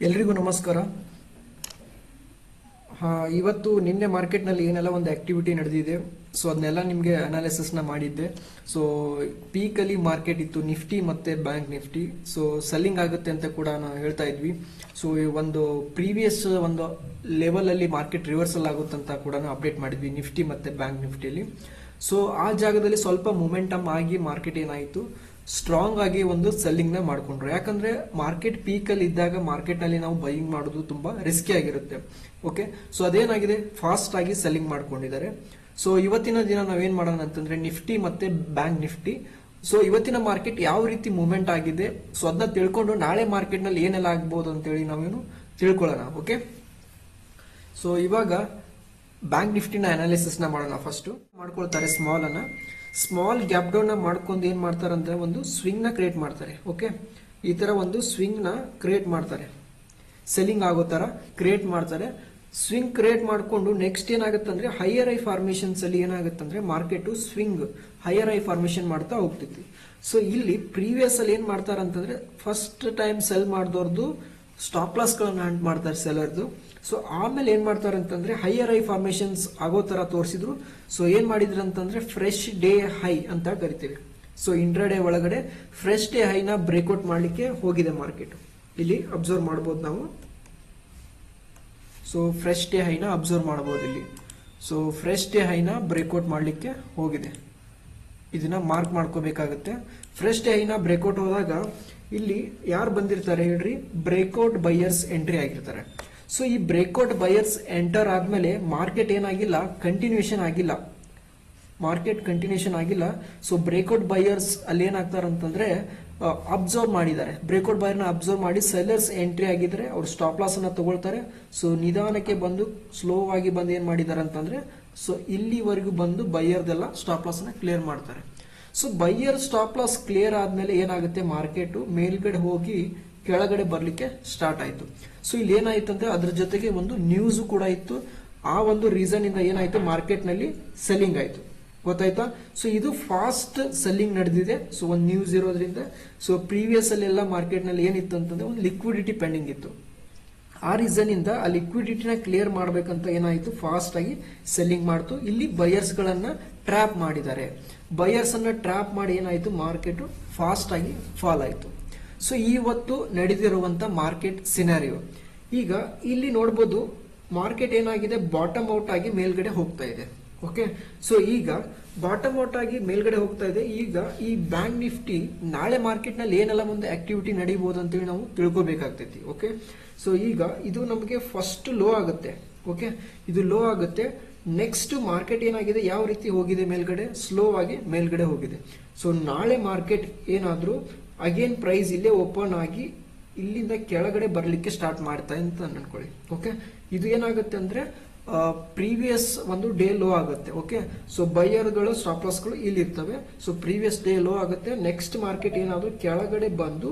ಎಲ್ರಿಗೂ ನಮಸ್ಕಾರ. ಇವತ್ತು ನಿನ್ನೆ ಮಾರ್ಕೆಟ್ನಲ್ಲಿ ಏನೆಲ್ಲ ಒಂದು ಆಕ್ಟಿವಿಟಿ ನಡೆದಿದೆ, ಸೊ ಅದನ್ನೆಲ್ಲ ನಿಮಗೆ ಅನಾಲಿಸಿಸ್ನ ಮಾಡಿದ್ದೆ. ಸೊ ಪೀಕಲ್ಲಿ ಮಾರ್ಕೆಟ್ ಇತ್ತು ನಿಫ್ಟಿ ಮತ್ತು ಬ್ಯಾಂಕ್ ನಿಫ್ಟಿ. ಸೊ ಸೆಲ್ಲಿಂಗ್ ಆಗುತ್ತೆ ಅಂತ ಕೂಡ ನಾವು ಹೇಳ್ತಾ ಇದ್ವಿ. ಸೊ ಒಂದು ಪ್ರೀವಿಯಸ್ ಒಂದು ಲೆವೆಲಲ್ಲಿ ಮಾರ್ಕೆಟ್ ರಿವರ್ಸಲ್ ಆಗುತ್ತೆ ಅಂತ ಕೂಡ ನಾವು ಅಪ್ಡೇಟ್ ಮಾಡಿದ್ವಿ ನಿಫ್ಟಿ ಮತ್ತು ಬ್ಯಾಂಕ್ ನಿಫ್ಟಿಯಲ್ಲಿ. ಸೊ ಆ ಜಾಗದಲ್ಲಿ ಸ್ವಲ್ಪ ಮೊಮೆಂಟಮ್ ಆಗಿ ಮಾರ್ಕೆಟ್ ಏನಾಯಿತು, ಸ್ಟ್ರಾಂಗ್ ಆಗಿ ಒಂದು ಸೆಲ್ಲಿಂಗ್ ನ ಮಾಡ್ಕೊಂಡ್ರು. ಯಾಕಂದ್ರೆ ಮಾರ್ಕೆಟ್ ಪೀಕ್ ಅಲ್ಲಿ ಇದ್ದಾಗ ಮಾರ್ಕೆಟ್ ನಲ್ಲಿ ನಾವು ಬೈಯಿಂಗ್ ಮಾಡೋದು ತುಂಬಾ ರಿಸ್ಕಿ ಆಗಿರುತ್ತೆ. ಓಕೆ, ಸೊ ಅದೇನಾಗಿದೆ, ಫಾಸ್ಟ್ ಆಗಿ ಸೆಲ್ಲಿಂಗ್ ಮಾಡ್ಕೊಂಡಿದ್ದಾರೆ. ಸೊ ಇವತ್ತಿನ ದಿನ ನಾವೇನ್ ಮಾಡೋಣ ಅಂತಂದ್ರೆ ನಿಫ್ಟಿ ಮತ್ತೆ ಬ್ಯಾಂಕ್ ನಿಫ್ಟಿ. ಸೊ ಇವತ್ತಿನ ಮಾರ್ಕೆಟ್ ಯಾವ ರೀತಿ ಮೂವ್ಮೆಂಟ್ ಆಗಿದೆ, ಸೊ ಅದನ್ನ ತಿಳ್ಕೊಂಡು ನಾಳೆ ಮಾರ್ಕೆಟ್ ನಲ್ಲಿ ಏನೆಲ್ಲ ಆಗ್ಬಹುದು ಅಂತೇಳಿ ನಾವೇನು ತಿಳ್ಕೊಳ್ಳೋಣ. ಓಕೆ, ಸೊ ಇವಾಗ ಬ್ಯಾಂಕ್ ನಿಫ್ಟಿನ ಅನಾಲಿಸಿಸ್ ನ ಮಾಡೋಣ. ಫಸ್ಟ್ ಮಾಡ್ಕೊಳ್ತಾರೆ ಸ್ಮಾಲ್ ಗ್ಯಾಪ್ ಡೌನ್ ನ ಮಾಡ್ಕೊಂಡು ಏನ್ ಮಾಡ್ತಾರೆ ಅಂದ್ರೆ ಒಂದು ಸ್ವಿಂಗ್ ನ ಕ್ರಿಯೇಟ್ ಮಾಡ್ತಾರೆ. ಓಕೆ, ಈ ತರ ಒಂದು ಸ್ವಿಂಗ್ ನ ಕ್ರಿಯೇಟ್ ಮಾಡ್ತಾರೆ, ಸೆಲ್ಲಿಂಗ್ ಆಗೋ ತರ ಕ್ರಿಯೇಟ್ ಮಾಡ್ತಾರೆ. ಸ್ವಿಂಗ್ ಕ್ರಿಯೇಟ್ ಮಾಡ್ಕೊಂಡು ನೆಕ್ಸ್ಟ್ ಏನಾಗುತ್ತೆ ಅಂದ್ರೆ ಹೈಯರ್ ಐ ಫಾರ್ಮೇಶನ್ಸ್ ಅಲ್ಲಿ ಏನಾಗುತ್ತೆ ಅಂದ್ರೆ market swing higher I formation ಮಾಡ್ತಾ ಹೋಗ್ತೈತಿ. ಸೊ ಇಲ್ಲಿ ಪ್ರೀವಿಯಸ್ ಅಲ್ಲಿ ಏನ್ ಮಾಡ್ತಾರೆ ಅಂತಂದ್ರೆ ಫಸ್ಟ್ ಟೈಮ್ ಸೆಲ್ ಮಾಡಿದವ್ರದ್ದು ಸ್ಟಾಪ್ ಲಾಸ್ ಗಳನ್ನ ಹಂಟ್ ಮಾಡ್ತಾರೆ ಸೆಲ್ಲರ್ದು. ಸೊ ಆಮೇಲೆ ಏನ್ ಮಾಡ್ತಾರೆ ಅಂತಂದ್ರೆ ಹೈಯರ್ ಐ ಫಾರ್ಮೇಶನ್ಸ್ ಆಗೋ ತರ ತೋರಿಸಿದ್ರು. ಸೊ ಏನ್ ಮಾಡಿದ್ರು ಅಂತಂದ್ರೆ ಫ್ರೆಶ್ ಡೇ ಹೈ ಅಂತ ಕರಿತೀವಿ. ಸೊ ಇಂಟ್ರಾಡೇ ಒಳಗಡೆ ಫ್ರೆಶ್ ಡೇ ಹೈನ ಬ್ರೇಕ್ಔಟ್ ಮಾಡ್ಲಿಕ್ಕೆ ಹೋಗಿದೆ ಮಾರ್ಕೆಟ್. ಇಲ್ಲಿ ಅಬ್ಸರ್ವ್ ಮಾಡಬಹುದು ನಾವು. ಸೊ ಫ್ರೆಶ್ ಡೇ ಹೈನ ಅಬ್ಸರ್ವ್ ಮಾಡಬಹುದು ಇಲ್ಲಿ. ಸೊ ಫ್ರೆಶ್ ಡೇ ಹೈನ ಬ್ರೇಕ್ಔಟ್ ಮಾಡ್ಲಿಕ್ಕೆ ಹೋಗಿದೆ, ಇದನ್ನ ಮಾರ್ಕ್ ಮಾಡ್ಕೋಬೇಕಾಗುತ್ತೆ. ಫ್ರೆಶ್ ಡೇ ಹೈನ ಬ್ರೇಕ್ಔಟ್ ಹೋದಾಗ ಇಲ್ಲಿ ಯಾರು ಬಂದಿರ್ತಾರೆ ಹೇಳ್ರಿ, ಬ್ರೇಕ್ಔಟ್ ಬೈಯರ್ಸ್ ಎಂಟ್ರಿ ಆಗಿರ್ತಾರೆ. ಸೊ ಈ ಬ್ರೇಕ್ಔಟ್ ಬೈಯರ್ಸ್ ಎಂಟರ್ ಆದ್ಮೇಲೆ ಮಾರ್ಕೆಟ್ ಏನಾಗಿಲ್ಲ, ಕಂಟಿನ್ಯೂಷನ್ ಆಗಿಲ್ಲ. ಸೊ ಬ್ರೇಕ್ಔಟ್ ಬೈಯರ್ಸ್ ಅಲ್ಲಿ ಏನಾಗ್ತಾರೆ ಅಂತಂದ್ರೆ ಅಬ್ಸರ್ವ್ ಮಾಡಿದ್ದಾರೆ, ಬ್ರೇಕ್ಔಟ್ ಬೈಯರ್ ನ ಅಬ್ಸರ್ವ್ ಮಾಡಿ ಸೆಲ್ಲರ್ಸ್ ಎಂಟ್ರಿ ಆಗಿದ್ರೆ ಅವ್ರು ಸ್ಟಾಪ್ ಲಾಸ್ ಅನ್ನ ತಗೊಳ್ತಾರೆ. ಸೊ ನಿಧಾನಕ್ಕೆ ಬಂದು ಸ್ಲೋ ಆಗಿ ಬಂದು ಏನ್ ಮಾಡಿದ್ದಾರೆ ಅಂತಂದ್ರೆ ಸೊ ಇಲ್ಲಿವರೆಗೂ ಬಂದು ಬೈಯರ್ದೆಲ್ಲ ಸ್ಟಾಪ್ ಲಾಸ್ ನ ಕ್ಲಿಯರ್ ಮಾಡ್ತಾರೆ. So buyer stop loss clear ಆದ್ಮೇಲೆ ಏನಾಗುತ್ತೆ, ಮಾರ್ಕೆಟ್ ಮೇಲ್ಗಡೆ ಹೋಗಿ ಕೆಳಗಡೆ ಬರ್ಲಿಕ್ಕೆ ಸ್ಟಾರ್ಟ್ ಆಯ್ತು. ಸೊ ಇಲ್ಲಿ ಏನಾಯ್ತು ಅಂದ್ರೆ ಅದ್ರ ಜೊತೆಗೆ ಒಂದು ನ್ಯೂಸ್ ಕೂಡ ಇತ್ತು. ಆ ಒಂದು ರೀಸನ್ ಇಂದ ಏನಾಯ್ತು, ಮಾರ್ಕೆಟ್ ನಲ್ಲಿ ಸೆಲ್ಲಿಂಗ್ ಆಯ್ತು, ಗೊತ್ತಾಯ್ತಾ. ಸೊ ಇದು ಫಾಸ್ಟ್ ಸೆಲ್ಲಿಂಗ್ ನಡೆದಿದೆ. ಸೊ ಒಂದು ನ್ಯೂಸ್ ಇರೋದ್ರಿಂದ. ಸೊ ಪ್ರೀವಿಯಸ್ ಅಲ್ಲಿ ಎಲ್ಲ ಮಾರ್ಕೆಟ್ ನಲ್ಲಿ ಏನಿತ್ತು ಅಂತಂದ್ರೆ ಒಂದು ಲಿಕ್ವಿಡಿಟಿ ಪೆಂಡಿಂಗ್ ಇತ್ತು. ಆ ರೀಸನ್ ಇಂದ ಆ ಲಿಕ್ವಿಡಿಟಿನ ಕ್ಲಿಯರ್ ಮಾಡ್ಬೇಕಂತ ಏನಾಯ್ತು, ಫಾಸ್ಟ್ ಆಗಿ ಸೆಲ್ಲಿಂಗ್ ಮಾಡ್ತು. ಇಲ್ಲಿ ಬಯರ್ಸ್ ಗಳನ್ನ ಟ್ರ್ಯಾಪ್ ಮಾಡಿದ್ದಾರೆ. ಬಯರ್ಸ್ ಅನ್ನ ಟ್ರ್ಯಾಪ್ ಮಾಡಿ ಏನಾಯ್ತು, ಮಾರ್ಕೆಟ್ ಫಾಸ್ಟ್ ಆಗಿ ಫಾಲ್ ಆಯ್ತು. ಸೊ ಇವತ್ತು ನಡೆದಿರುವಂತ ಮಾರ್ಕೆಟ್ ಸಿನಾರಿಯೋ. ಈಗ ಇಲ್ಲಿ ನೋಡಬಹುದು ಮಾರ್ಕೆಟ್ ಏನಾಗಿದೆ, ಬಾಟಮ್ ಔಟ್ ಆಗಿ ಮೇಲ್ಗಡೆ ಹೋಗ್ತಾ ಇದೆ. ಓಕೆ, ಸೊ ಈಗ ಬಾಟಮ್ ಔಟ್ ಆಗಿ ಮೇಲ್ಗಡೆ ಹೋಗ್ತಾ ಇದೆ. ಈಗ ಈ ಬ್ಯಾಂಕ್ ನಿಫ್ಟಿ ನಾಳೆ ಮಾರ್ಕೆಟ್ ನಲ್ಲಿ ಏನೆಲ್ಲ ಒಂದು ಆಕ್ಟಿವಿಟಿ ನಡೀಬಹುದು ಅಂತೇಳಿ ನಾವು ತಿಳ್ಕೊಬೇಕಾಗ್ತೈತಿ. ಓಕೆ, ಸೊ ಈಗ ಇದು ನಮಗೆ ಫಸ್ಟ್ ಲೋ ಆಗುತ್ತೆ. ಓಕೆ, ಇದು ಲೋ ಆಗುತ್ತೆ. ನೆಕ್ಸ್ಟ್ ಮಾರ್ಕೆಟ್ ಏನಾಗಿದೆ, ಯಾವ ರೀತಿ ಹೋಗಿದೆ ಮೇಲ್ಗಡೆ, ಸ್ಲೋ ಆಗಿ ಮೇಲ್ಗಡೆ ಹೋಗಿದೆ. ಸೊ ನಾಳೆ ಮಾರ್ಕೆಟ್ ಏನಾದ್ರೂ ಅಗೇನ್ ಪ್ರೈಸ್ ಇಲ್ಲೇ ಓಪನ್ ಆಗಿ ಇಲ್ಲಿಂದ ಕೆಳಗಡೆ ಬರ್ಲಿಕ್ಕೆ ಸ್ಟಾರ್ಟ್ ಮಾಡ್ತಾ ಅಂತ ಅನ್ಕೊಳ್ಳಿ. ಓಕೆ, ಇದು ಏನಾಗುತ್ತೆ ಅಂದ್ರೆ ಪ್ರೀವಿಯಸ್ ಒಂದು ಡೇ ಲೋ ಆಗುತ್ತೆ. ಓಕೆ, ಸೊ ಬೈಯರ್ಗಳು ಸ್ಟಾಪ್ ಲಾಸ್ಗಳು ಇಲ್ಲಿ ಇರ್ತವೆ. ಸೊ ಪ್ರೀವಿಯಸ್ ಡೇ ಲೋ ಆಗುತ್ತೆ. ನೆಕ್ಸ್ಟ್ ಮಾರ್ಕೆಟ್ ಏನಾದ್ರು ಕೆಳಗಡೆ ಬಂದು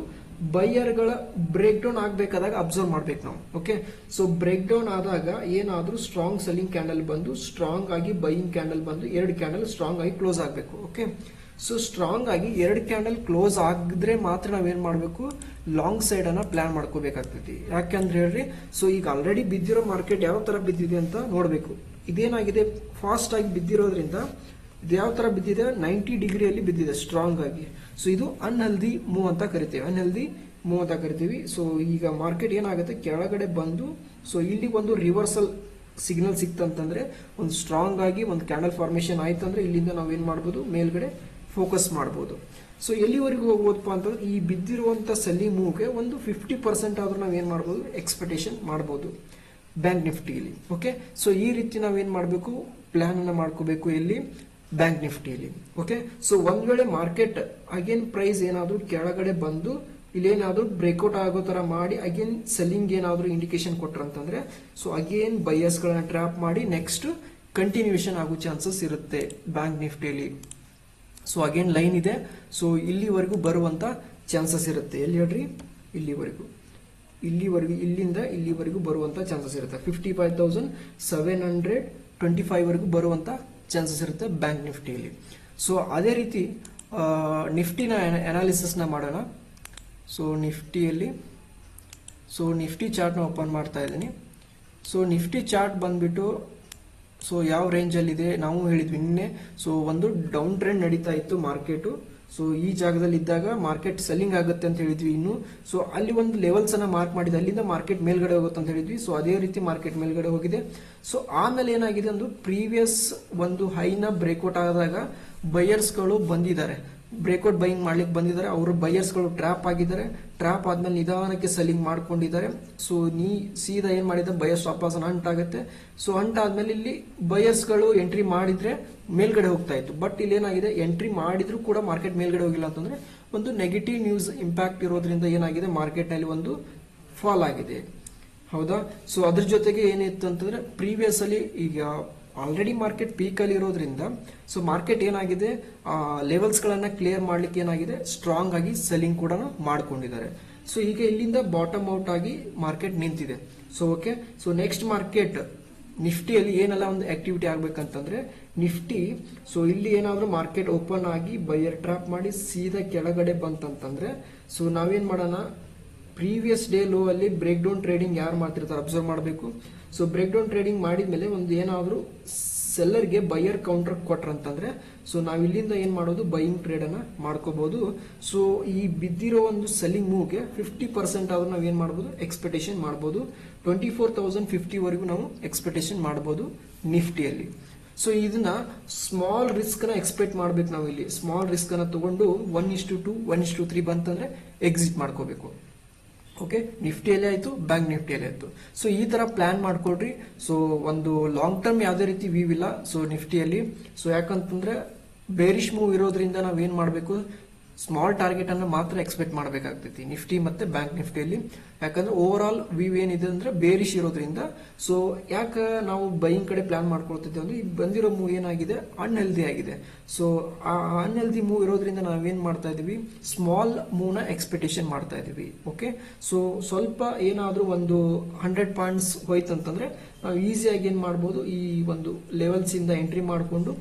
ಬೈಯರ್ಗಳ ಬ್ರೇಕ್ ಡೌನ್ ಆಗ್ಬೇಕಾದಾಗ ಅಬ್ಸರ್ವ್ ಮಾಡ್ಬೇಕು ನಾವು. ಓಕೆ, ಸೊ ಬ್ರೇಕ್ ಡೌನ್ ಆದಾಗ ಏನಾದ್ರೂ ಸ್ಟ್ರಾಂಗ್ ಸೆಲ್ಲಿಂಗ್ ಕ್ಯಾಂಡಲ್ ಬಂದು ಸ್ಟ್ರಾಂಗ್ ಆಗಿ ಬೈಯಿಂಗ್ ಕ್ಯಾಂಡಲ್ ಬಂದು 2 ಕ್ಯಾಂಡಲ್ ಸ್ಟ್ರಾಂಗ್ ಆಗಿ ಕ್ಲೋಸ್ ಆಗಬೇಕು. ಓಕೆ, ಸೊ ಸ್ಟ್ರಾಂಗ್ ಆಗಿ 2 ಕ್ಯಾಂಡಲ್ ಕ್ಲೋಸ್ ಆಗಿದ್ರೆ ಮಾತ್ರ ನಾವೇನ್ ಮಾಡ್ಬೇಕು, ಲಾಂಗ್ ಸೈಡ್ ಅನ್ನ ಪ್ಲಾನ್ ಮಾಡ್ಕೋಬೇಕಾಗ್ತೈತಿ. ಯಾಕಂದ್ರೆ ಹೇಳ್ರಿ, ಸೊ ಈಗ ಆಲ್ರೆಡಿ ಬಿದ್ದಿರೋ ಮಾರ್ಕೆಟ್ ಯಾವ ತರ ಬಿದ್ದಿದೆ ಅಂತ ನೋಡ್ಬೇಕು. ಇದೇನಾಗಿದೆ, ಫಾಸ್ಟ್ ಆಗಿ ಬಿದ್ದಿರೋದ್ರಿಂದ ಇದು ಯಾವ ತರ ಬಿದ್ದಿದೆ, 90 ಡಿಗ್ರಿಯಲ್ಲಿ ಬಿದ್ದಿದೆ ಸ್ಟ್ರಾಂಗ್ ಆಗಿ. ಸೊ ಇದು ಅನ್ಹೆಲ್ದಿ ಮೂವ್ ಅಂತ ಕರಿತೀವಿ. ಸೊ ಈಗ ಮಾರ್ಕೆಟ್ ಏನಾಗುತ್ತೆ, ಕೆಳಗಡೆ ಬಂದು ಸೊ ಇಲ್ಲಿ ಒಂದು ರಿವರ್ಸಲ್ ಸಿಗ್ನಲ್ ಸಿಕ್ತಂತಂದ್ರೆ ಒಂದು ಸ್ಟ್ರಾಂಗ್ ಆಗಿ ಒಂದು ಕ್ಯಾಂಡಲ್ ಫಾರ್ಮೇಶನ್ ಆಯ್ತಂದ್ರೆ ಇಲ್ಲಿಂದ ನಾವೇನ್ ಮಾಡ್ಬೋದು, ಮೇಲ್ಗಡೆ ಫೋಕಸ್ ಮಾಡಬಹುದು. ಸೊ ಎಲ್ಲಿವರೆಗೂ ಹೋಗ್ಬೋದಪ್ಪ ಅಂತಂದ್ರೆ ಈ ಬಿದ್ದಿರುವಂತ ಸೆಲ್ಲಿಂಗ್ ಮೂವ್ಗೆ ಒಂದು 50% ಆದ್ರೂ ನಾವೇನ್ ಮಾಡ್ಬೋದು, ಎಕ್ಸ್ಪೆಕ್ಟೇಷನ್ ಮಾಡಬಹುದು ಬ್ಯಾಂಕ್ ನಿಫ್ಟಿಯಲ್ಲಿ. ಓಕೆ, ಸೊ ಈ ರೀತಿ ನಾವೇನ್ ಮಾಡಬೇಕು, ಪ್ಲಾನ್ ಅನ್ನ ಮಾಡ್ಕೋಬೇಕು ಇಲ್ಲಿ ಬ್ಯಾಂಕ್ ನಿಫ್ಟಿಯಲ್ಲಿ. ಓಕೆ, ಸೊ ಒಂದ್ ವೇಳೆ ಮಾರ್ಕೆಟ್ ಅಗೇನ್ ಪ್ರೈಸ್ ಏನಾದ್ರು ಕೆಳಗಡೆ ಬಂದು ಇಲ್ಲೇನಾದ್ರೂ ಬ್ರೇಕ್ಔಟ್ ಆಗೋ ತರ ಮಾಡಿ ಅಗೇನ್ ಸೆಲ್ಲಿಂಗ್ ಏನಾದ್ರು ಇಂಡಿಕೇಶನ್ ಕೊಟ್ರಂತಂದ್ರೆ ಸೊ ಅಗೇನ್ ಬೈಯರ್ಸ್ ಗಳನ್ನ ಟ್ರ್ಯಾಪ್ ಮಾಡಿ ನೆಕ್ಸ್ಟ್ ಕಂಟಿನ್ಯೂಷನ್ ಆಗೋ ಚಾನ್ಸಸ್ ಇರುತ್ತೆ ಬ್ಯಾಂಕ್ ನಿಫ್ಟಿಯಲ್ಲಿ. ಸೊ ಅಗೇನ್ ಲೈನ್ ಇದೆ. ಸೊ ಇಲ್ಲಿವರೆಗೂ ಬರುವಂತ ಚಾನ್ಸಸ್ ಇರುತ್ತೆ. ಎಲ್ಲಿ ಹೇಳ್ರಿ, ಇಲ್ಲಿಂದ ಇಲ್ಲಿವರೆಗೂ ಬರುವಂತ ಚಾನ್ಸಸ್ ಇರುತ್ತೆ. 55,725 ವರೆಗೂ ಬರುವಂತ ಚಾನ್ಸಸ್ ಇರುತ್ತೆ ಬ್ಯಾಂಕ್ ನಿಫ್ಟಿಯಲ್ಲಿ. ಸೊ ಅದೇ ರೀತಿ ನಿಫ್ಟಿನ ಅನಾಲಿಸಿಸ್ ನ ಮಾಡೋಣ. ಸೊ ನಿಫ್ಟಿಯಲ್ಲಿ ಸೊ ನಿಫ್ಟಿ ಚಾರ್ಟ್ನ ಓಪನ್ ಮಾಡ್ತಾ ಇದ್ದೀನಿ. ಸೊ ನಿಫ್ಟಿ ಚಾರ್ಟ್ ಬಂದ್ಬಿಟ್ಟು ಸೊ ಯಾವ ರೇಂಜಲ್ಲಿದೆ ನಾವು ಹೇಳಿದ್ವಿ ನಿನ್ನೆ. ಸೊ ಒಂದು ಡೌನ್ ಟ್ರೆಂಡ್ ನಡೀತಾ ಇತ್ತು ಮಾರ್ಕೆಟು. ಸೊ ಈ ಜಾಗದಲ್ಲಿ ಇದ್ದಾಗ ಮಾರ್ಕೆಟ್ ಸೆಲ್ಲಿಂಗ್ ಆಗುತ್ತೆ ಅಂತ ಹೇಳಿದ್ವಿ ಇನ್ನು. ಸೊ ಅಲ್ಲಿ ಒಂದು ಲೆವೆಲ್ಸ್ ಅನ್ನ ಮಾರ್ಕ್ ಮಾಡಿದೆ, ಅಲ್ಲಿಂದ ಮಾರ್ಕೆಟ್ ಮೇಲ್ಗಡೆ ಹೋಗುತ್ತೆ ಅಂತ ಹೇಳಿದ್ವಿ. ಸೊ ಅದೇ ರೀತಿ ಮಾರ್ಕೆಟ್ ಮೇಲ್ಗಡೆ ಹೋಗಿದೆ. ಸೊ ಆಮೇಲೆ ಏನಾಗಿದೆ ಅಂದ್ರೆ ಪ್ರೀವಿಯಸ್ ಒಂದು ಹೈನ ಬ್ರೇಕ್ಔಟ್ ಆದಾಗ ಬಯರ್ಸ್ಗಳು ಬಂದಿದ್ದಾರೆ, ಬ್ರೇಕ್ಔಟ್ ಬೈಯಿಂಗ್ ಮಾಡ್ಲಿಕ್ಕೆ ಬಂದಿದ್ದಾರೆ. ಅವರು ಬಯರ್ಸ್ಗಳು ಟ್ರ್ಯಾಪ್ ಆಗಿದ್ದಾರೆ. ಟ್ರ್ಯಾಪ್ ಆದ್ಮೇಲೆ ನಿಧಾನಕ್ಕೆ ಸೆಲ್ಲಿಂಗ್ ಮಾಡ್ಕೊಂಡಿದ್ದಾರೆ. ಸೊ ಸೀದಾ ಏನ್ ಮಾಡಿದ್ರೆ ಬಯರ್ ಸ್ಟಾಪ್ ಲಾಸ್ ಹಂಟ್ ಆಗುತ್ತೆ. ಸೊ ಹಂಟ್ ಆದ್ಮೇಲೆ ಇಲ್ಲಿ ಬಯರ್ಸ್ಗಳು ಎಂಟ್ರಿ ಮಾಡಿದ್ರೆ ಮೇಲ್ಗಡೆ ಹೋಗ್ತಾ ಇತ್ತು. ಬಟ್ ಇಲ್ಲಿ ಏನಾಗಿದೆ, ಎಂಟ್ರಿ ಮಾಡಿದ್ರು ಕೂಡ ಮಾರ್ಕೆಟ್ ಮೇಲ್ಗಡೆ ಹೋಗಿಲ್ಲ ಅಂತಂದ್ರೆ ಒಂದು ನೆಗೆಟಿವ್ ನ್ಯೂಸ್ ಇಂಪ್ಯಾಕ್ಟ್ ಇರೋದ್ರಿಂದ ಏನಾಗಿದೆ, ಮಾರ್ಕೆಟ್ ನಲ್ಲಿ ಒಂದು ಫಾಲ್ ಆಗಿದೆ. ಹೌದಾ? ಸೊ ಅದ್ರ ಜೊತೆಗೆ ಏನಿತ್ತು ಅಂತಂದ್ರೆ ಪ್ರೀವಿಯಸ್ ಅಲ್ಲಿ ಈಗ ಆಲ್ರೆಡಿ ಮಾರ್ಕೆಟ್ ಪೀಕ್ ಅಲ್ಲಿ ಇರೋದ್ರಿಂದ ಸೊ ಮಾರ್ಕೆಟ್ ಏನಾಗಿದೆ, ಲೆವೆಲ್ಸ್ ಗಳನ್ನ ಕ್ಲಿಯರ್ ಮಾಡ್ಲಿಕ್ಕೆ ಏನಾಗಿದೆ, ಸ್ಟ್ರಾಂಗ್ ಆಗಿ ಸೆಲ್ಲಿಂಗ್ ಕೂಡ ಮಾಡ್ಕೊಂಡಿದ್ದಾರೆ. ಸೊ ಈಗ ಇಲ್ಲಿಂದ ಬಾಟಮ್ ಔಟ್ ಆಗಿ ಮಾರ್ಕೆಟ್ ನಿಂತಿದೆ. So okay, so next market ನಿಫ್ಟಿಯಲ್ಲಿ ಏನೆಲ್ಲ ಒಂದು ಆಕ್ಟಿವಿಟಿ ಆಗ್ಬೇಕಂತಂದ್ರೆ ನಿಫ್ಟಿ, ಸೊ ಇಲ್ಲಿ ಏನಾದ್ರೂ ಮಾರ್ಕೆಟ್ ಓಪನ್ ಆಗಿ ಬೈಯರ್ ಟ್ರಾಪ್ ಮಾಡಿ ಸೀದಾ ಕೆಳಗಡೆ ಬಂತಂತಂದ್ರೆ ಸೊ ನಾವೇನ್ ಮಾಡೋಣ, ಪ್ರೀವಿಯಸ್ ಡೇ ಲೋ ಅಲ್ಲಿ ಬ್ರೇಕ್ ಡೌನ್ ಟ್ರೇಡಿಂಗ್ ಯಾರು ಮಾಡ್ತಿರ್ತಾರೆ ಅಬ್ಸರ್ವ್ ಮಾಡಬೇಕು. ಸೊ ಬ್ರೇಕ್ ಡೌನ್ ಟ್ರೇಡಿಂಗ್ ಮಾಡಿದ್ಮೇಲೆ ಒಂದು ಏನಾದ್ರೂ ಸೆಲ್ಲರ್ಗೆ ಬೈಯರ್ ಕೌಂಟರ್ ಕೊಟ್ರಂತಂದ್ರೆ ಸೊ ನಾವ್ ಇಲ್ಲಿಂದ ಏನ್ ಮಾಡೋದು, ಬೈಯಿಂಗ್ ಟ್ರೇಡ್ ಅನ್ನ ಮಾಡ್ಕೋಬಹುದು. ಸೊ ಈ ಬಿದ್ದಿರೋ ಒಂದು ಸೆಲ್ಲಿಂಗ್ ಮೂವ್ಗೆ 50% ಆದ್ರೂ ನಾವ್ ಏನ್ ಮಾಡಬಹುದು, ಎಕ್ಸ್ಪೆಕ್ಟೇಷನ್ ಮಾಡಬಹುದು. 24,050 ವರೆಗೂ ನಾವು ಎಕ್ಸ್ಪೆಕ್ಟೇಷನ್ ಮಾಡಬಹುದು ನಿಫ್ಟಿಯಲ್ಲಿ. ಸೊ ಇದನ್ನ ಸ್ಮಾಲ್ ರಿಸ್ಕ್ ನ ಎಕ್ಸ್ಪೆಕ್ಟ್ ಮಾಡ್ಬೇಕು ನಾವು. ಇಲ್ಲಿ ಸ್ಮಾಲ್ ರಿಸ್ಕ್ ಅನ್ನ ತಗೊಂಡು 1:2 1:3 ಬಂತಂದ್ರೆ ಎಕ್ಸಿಟ್ ಮಾಡ್ಕೋಬೇಕು. ಓಕೆ, ನಿಫ್ಟಿಯಲ್ಲಿ ಆಯ್ತು, ಬ್ಯಾಂಕ್ ನಿಫ್ಟಿಯಲ್ಲಿ ಆಯ್ತು. ಸೊ ಈ ತರ ಪ್ಲಾನ್ ಮಾಡ್ಕೊಡ್ರಿ. ಸೊ ಒಂದು ಲಾಂಗ್ ಟರ್ಮ್ ಯಾವುದೇ ರೀತಿ ವ್ಯೂ ಇಲ್ಲ ಸೊ ನಿಫ್ಟಿಯಲ್ಲಿ. ಸೊ ಯಾಕಂತಂದ್ರೆ ಬೇರಿಶ್ ಮೂವ್ ಇರೋದ್ರಿಂದ ನಾವ್ ಏನ್ ಮಾಡ್ಬೇಕು, ಸ್ಮಾಲ್ ಟಾರ್ಗೆಟ್ ಅನ್ನ ಮಾತ್ರ ಎಕ್ಸ್ಪೆಕ್ಟ್ ಮಾಡಬೇಕಾಗ್ತೈತಿ ನಿಫ್ಟಿ ಮತ್ತೆ ಬ್ಯಾಂಕ್ ನಿಫ್ಟಿಯಲ್ಲಿ. ಯಾಕಂದ್ರೆ ಓವರ್ ಆಲ್ ವ್ಯೂ ಏನಿದೆ ಅಂದ್ರೆ ಬೇರಿಶ್ ಇರೋದ್ರಿಂದ. ಸೊ ಯಾಕೆ ನಾವು ಬೈಯಿಂಗ್ ಕಡೆ ಪ್ಲಾನ್ ಮಾಡ್ಕೊಳ್ತಿದ್ದೇವೆ ಅಂದ್ರೆ ಈಗ ಬಂದಿರೋ ಮೂವ್ ಏನಾಗಿದೆ, ಅನ್ಹೆಲ್ದಿ ಆಗಿದೆ. ಸೊ ಆ ಅನ್ಹೆಲ್ದಿ ಮೂವ್ ಇರೋದ್ರಿಂದ ನಾವೇನ್ ಮಾಡ್ತಾ ಇದೀವಿ, ಸ್ಮಾಲ್ ಮೂವ್ ನ ಎಕ್ಸ್ಪೆಕ್ಟೇಷನ್ ಮಾಡ್ತಾ ಇದೀವಿ. ಓಕೆ, ಸೊ ಸ್ವಲ್ಪ ಏನಾದ್ರೂ ಒಂದು 100 ಪಾಯಿಂಟ್ಸ್ ಹೋಯ್ತಂತಂದ್ರೆ ನಾವು ಈಸಿಯಾಗಿ ಏನ್ ಮಾಡ್ಬೋದು, ಈ ಒಂದು ಲೆವೆಲ್ಸ್ ಇಂದ ಎಂಟ್ರಿ ಮಾಡಿಕೊಂಡು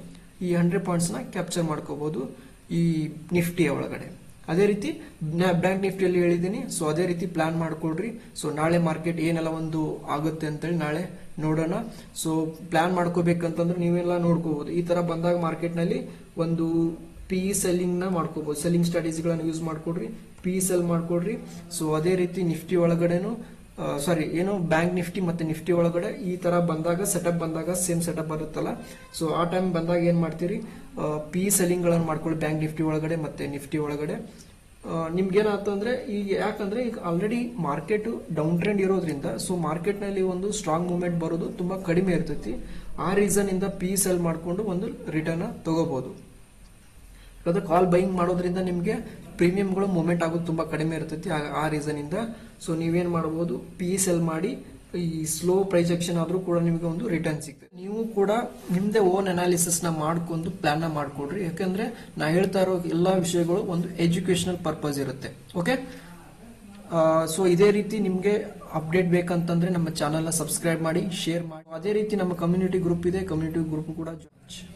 ಈ 100 ಪಾಯಿಂಟ್ಸ್ ನ ಕ್ಯಾಪ್ಚರ್ ಮಾಡ್ಕೋಬಹುದು ಈ ನಿಫ್ಟಿಯ ಒಳಗಡೆ. ಅದೇ ರೀತಿ ಬ್ಯಾಂಕ್ ನಿಫ್ಟಿಯಲ್ಲಿ ಹೇಳಿದ್ದೀನಿ. ಸೊ ಅದೇ ರೀತಿ ಪ್ಲಾನ್ ಮಾಡ್ಕೊಡ್ರಿ. ಸೊ ನಾಳೆ ಮಾರ್ಕೆಟ್ ಏನೆಲ್ಲ ಒಂದು ಆಗುತ್ತೆ ಅಂತೇಳಿ ನಾಳೆ ನೋಡೋಣ. ಸೊ ಪ್ಲಾನ್ ಮಾಡ್ಕೋಬೇಕಂತಂದ್ರೆ ನೀವೆಲ್ಲ ನೋಡ್ಕೋಬಹುದು. ಈ ತರ ಬಂದಾಗ ಮಾರ್ಕೆಟ್ ನಲ್ಲಿ ಒಂದು ಪಿ ಸೆಲ್ಲಿಂಗ್ ನ ಮಾಡ್ಕೋಬಹುದು. ಸೆಲ್ಲಿಂಗ್ ಸ್ಟ್ರಾಟಜಿಗಳನ್ನ ಯೂಸ್ ಮಾಡ್ಕೊಡ್ರಿ, ಪಿ ಸೆಲ್ ಮಾಡ್ಕೊಡ್ರಿ. ಸೊ ಅದೇ ರೀತಿ ನಿಫ್ಟಿ ಒಳಗಡೆನು ಬ್ಯಾಂಕ್ ನಿಫ್ಟಿ ಮತ್ತೆ ನಿಫ್ಟಿ ಒಳಗಡೆ ಈ ತರ ಬಂದಾಗ ಸೆಟಪ್ ಬಂದಾಗ ಸೇಮ್ ಸೆಟಪ್ ಬರುತ್ತಲ್ಲ. ಸೊ ಆ ಟೈಮ್ ಬಂದಾಗ ಏನ್ ಮಾಡ್ತೀರಿ, ಪಿ ಸೆಲ್ಲಿಂಗ್ ಗಳನ್ನ ಮಾಡ್ಕೊಳ್ಳಿ ಬ್ಯಾಂಕ್ ನಿಫ್ಟಿ ಒಳಗಡೆ ಮತ್ತೆ ನಿಫ್ಟಿ ಒಳಗಡೆ. ನಿಮ್ಗೇನಾಯ್ತು ಅಂದ್ರೆ ಈಗ ಯಾಕಂದ್ರೆ ಈಗ ಆಲ್ರೆಡಿ ಮಾರ್ಕೆಟ್ ಡೌನ್ ಟ್ರೆಂಡ್ ಇರೋದ್ರಿಂದ ಸೊ ಮಾರ್ಕೆಟ್ ನಲ್ಲಿ ಒಂದು ಸ್ಟ್ರಾಂಗ್ ಮೂವ್ಮೆಂಟ್ ಬರೋದು ತುಂಬಾ ಕಡಿಮೆ ಇರ್ತೈತಿ. ಆ ರೀಸನ್ ಇಂದ ಪಿ ಸೆಲ್ ಮಾಡ್ಕೊಂಡು ಒಂದು ರಿಟರ್ನ್ ತಗೋಬಹುದು. ಕಾಲ್ ಬೈಯಿಂಗ್ ಮಾಡೋದ್ರಿಂದ ನಿಮ್ಗೆ ಪ್ರೀಮಿಯಂಗಳು ಮೂವ್ಮೆಂಟ್ ಆಗೋದು ತುಂಬಾ ಕಡಿಮೆ ಇರ್ತೈತಿ. ಆ ರೀಸನ್ ಇಂದ ಸೊ ನೀವೇನ್ ಮಾಡಬಹುದು, ಪಿ ಸೆಲ್ ಮಾಡಿ ಈ ಸ್ಲೋ ಪ್ರೈಜೆಕ್ಷನ್ ಆದ್ರೂ ಕೂಡ ನಿಮಗೆ ಒಂದು ರಿಟರ್ನ್ ಸಿಗ್ತದೆ. ನೀವು ಕೂಡ ನಿಮ್ದೇ ಓನ್ ಅನಾಲಿಸಿಸ್ ನ ಮಾಡ್ಕೊಂಡು ಪ್ಲಾನ್ ನ ಮಾಡ್ಕೊಡ್ರಿ. ಯಾಕಂದ್ರೆ ನಾ ಹೇಳ್ತಾ ಇರೋ ಎಲ್ಲಾ ವಿಷಯಗಳು ಒಂದು ಎಜುಕೇಶನಲ್ ಪರ್ಪಸ್ ಇರುತ್ತೆ. ಓಕೆ, ಸೊ ಇದೇ ರೀತಿ ನಿಮ್ಗೆ ಅಪ್ಡೇಟ್ ಬೇಕಂತಂದ್ರೆ ನಮ್ಮ ಚಾನಲ್ ನ ಸಬ್ಸ್ಕ್ರೈಬ್ ಮಾಡಿ, ಶೇರ್ ಮಾಡಿ. ಅದೇ ರೀತಿ ನಮ್ಮ ಕಮ್ಯುನಿಟಿ ಗ್ರೂಪ್ ಇದೆ, ಕಮ್ಯುನಿಟಿ ಗ್ರೂಪ್ ಕೂಡ ಜಾಯಿನ್.